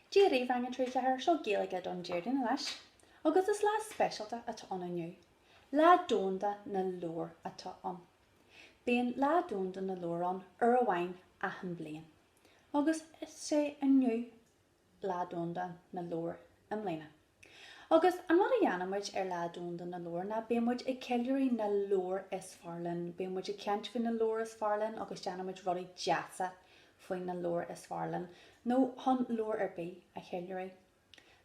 Jerry rang a tree her, so Gaeilge don Jerry na leis. Agus is lá specialta atá an aniu. Lá Domhanda na Leabhair atá an. Bíonn lá Domhanda na Leabhair an ar a bhain achan bliain. Agus is sé aniu lá Domhanda na Leabhair an mbliana. Agus an rud a dhéanamid ar lá Domhanda na Leabhair na bíonn muid ag ceileoirí na Leabhair is fearlinn, bíonn muid ag ceint faoin na Leabhair is fearlinn agus dhéanamid rudaí deasa faoin na Leabhair is fearlinn. nó hon Leabhair ar bí a ceileoirí.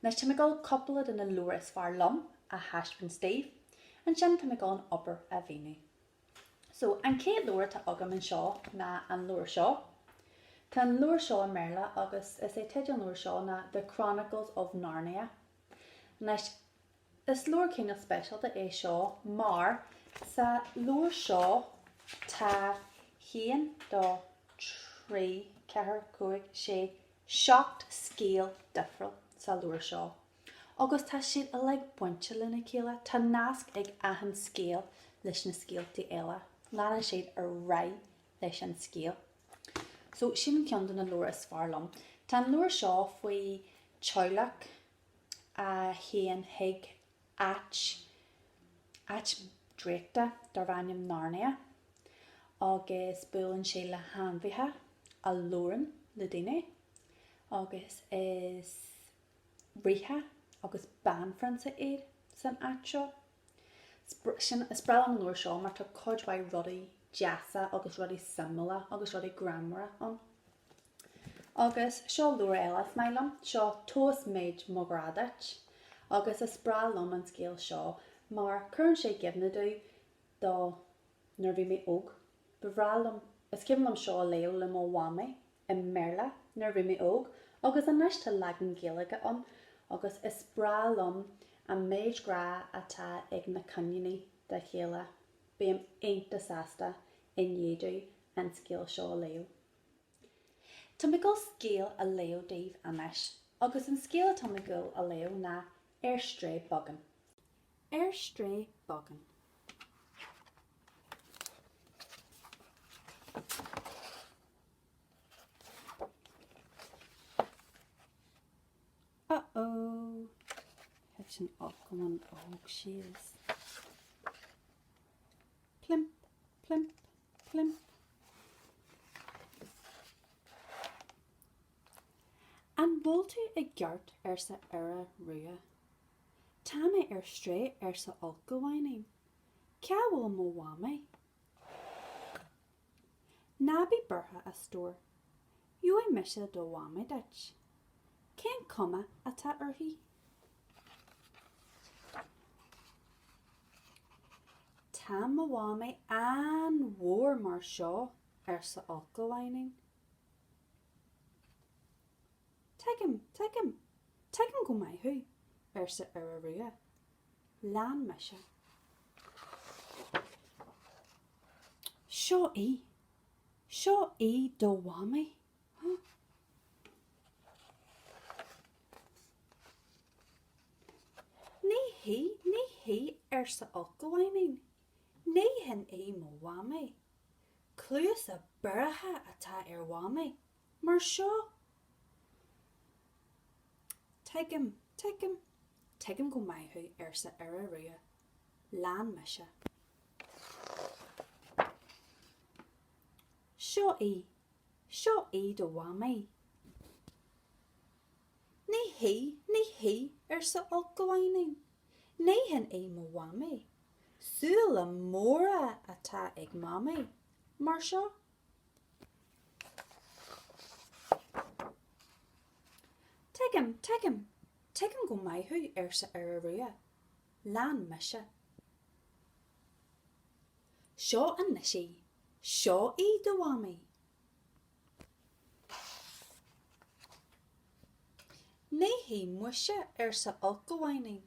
Nes tá gal coppla in na Leabhair is fearlum a haispan Steve, an sin tá gal an obair a bhíú. So an céad Leabhair tá agam an seo na an Leabhair seo. Tá an Leabhair seo in Merla agus is é teid an Leabhair seo na The Chronicles of Narnia. Nes is Leabhair céine specialta é seo, mar sa Leabhair seo tá 1, 2, 3, 4, 5, 6 seacht scéal difriúil sa Leabhair seo. Agus tá siad a le buinte lena chéile, tá nasc ag ahan scéal leis na scéaltaí eile. Lána siad ar raibh leis an scéal. So sin ceann na Leabhair is fearlum. Tá an Leabhair seo faoi teaghlach a héan hiig ach dréachta dar bhainneam Narnia agus bualann sé le hanmhaithe a loran le daine agus is ríthe agus banfransa iad san ach seo. Sin is breall an Leabhair seo mar tá codhhaid rudaí deasa agus rudaí simala agus rudaí grammara an. Agus seo Leabhair eile smailm, seo tos méid mogradait, agus is breall an scéal seo, mar chuann sé gimnadú do nervhí mé óg. Bhreall is cimlam seo leo le mó wame in Merla, nervhí mé óg, agus an neis tá legan Gaeilge an, agus is breall an méid gra atá ag na caninaí de chéile. Bíam aonta sásta in dhéadú an scéal seo leo. Tá mé gal scéal a leo Dave anis, agus an scéal tá mé gal a leo na Stré Bogan. Stré Bogan. Uh-oh. Heeft een opkomen ook shears. Plimp, plimp, plimp. An bhfuiltú ag geart ar sa ara rua. Tá mé ar stré ar sa olcamhainní. Ceá bhfuil mó wame? Nábí burtha a stór. Ju é mise do wame deit. Cén cuma atá orthaí? Tá mo wame an mhór mar seo ar sa olcamhainní. Teigim go maithú ar sa ara rua. Lán mise. Seo í do wame. Ní hí ar sa olcamhainní. Ní hin é mo wame. Clúas a buratha atá ar wame. Mar seo. Teigim go maithú ar sa ara rua. Lán mise. Seo í do wame. Ní hí ar sa olcamhainní. Ní hin é mo wame. Súla móra atá ag mame. Mar seo. Teigim go maithú ar sa ara rua. Lán mise. Seo an nisí. Seo í do wame. Ní hí muise ar sa olcamhainní.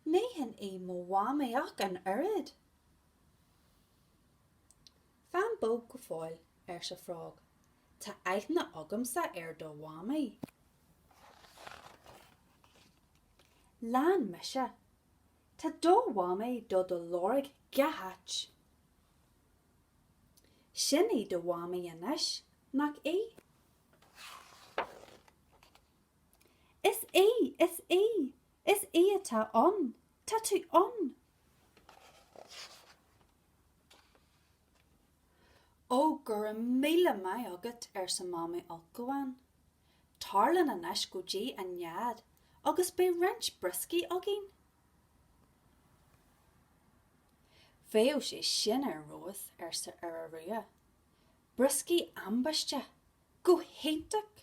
Ní hin é mo wame ach an oiread. Fan bó go fáil ar sa frág. Tá aithne agamsa ar do wame. Lán mise. Tá do wame do do lorg gahat. Sin í do wame anis, nach é. atá an, tá tú an. Ó gur míle mai agat sa mama alcoan. Tarlan an eis go dí an nead, agus be rent brisky agin. Féo sé sin roth sa a ria. Brisky ambaiste, go héintach.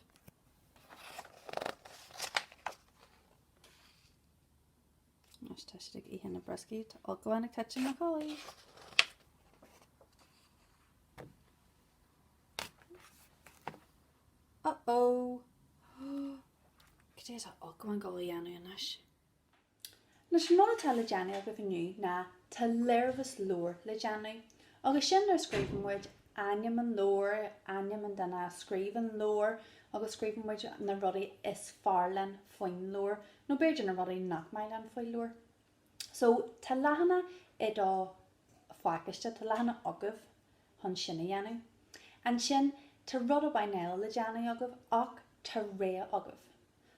Nes tuistig I hinna brisky tá alcoan ag touching na collie. Uh-oh. Gdéis a alcoan golí anu anis. Nes móna tá le Janu agah aniu na tá lervus lór le Janu. Agus sin ar scríbinmuid aim an lór, aim an dana scríban lór, agus scríbinmuid na rudí is farlan foin lór, no beidir na rudí nach mailan foin lór. So tá lehanna I dá fácaiste tá lehanna agah hon sinna Janu. An sin tá rud a bainel le Janu agah ach tá ré agah.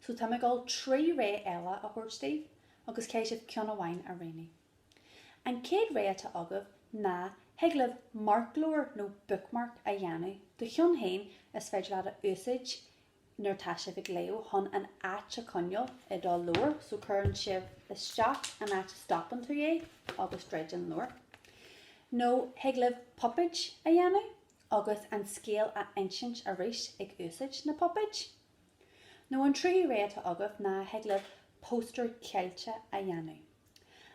So tá me gáil 3 ré eile a chuir Steve, agus céisih cion amhain a réine. An céad ré atá agah na heglah marklór nó bookmark a Janu. Do chion hain is féidir leat a úsid nuair tá sibh ag léo hon an áit a conneol I dá lór, so churann sibh isteach an áit stopan tú é agus dreid an lór. No heglah poppage a Janu, agus an scéal a insint a rís ag úsid na poppage. No an 3 ré atá agah na heglah poster Gaeilge a Janu.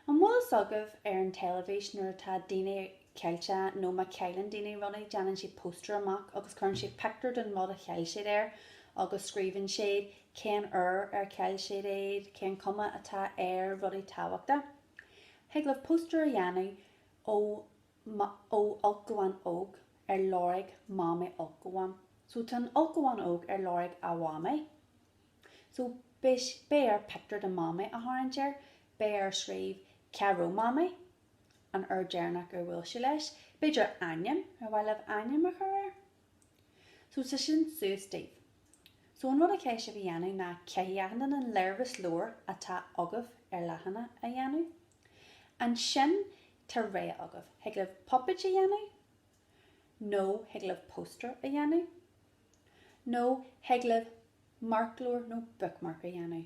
An mólas agah an televis nuair tá daine Gaeilge nó ma ceilan daine runna Janan si poster amach agus churann si picture den mod a Gaeilge there, agus scríbann siad cén ar Gaeilge éid, cén cuma atá rudí táhachta. Heglah poster a Janu ó alcoan óg láraig mama alcoan. So tan alcoan óg láraig a wame. So bé ar picture de mama a háintear, bé ar scríb Caro mama, an dearnach bhfuil se leis, beidir aim ar bhil aim a chur. So sa sin sú Steve. So an rud a céis a Janu na ceanan an lervus lór atá agah lehanana a Janu. An sin tá ré agah, heglah poppage a Janu, nó heglah poster a Janu, nó heglah marklór nó bookmark a Janu.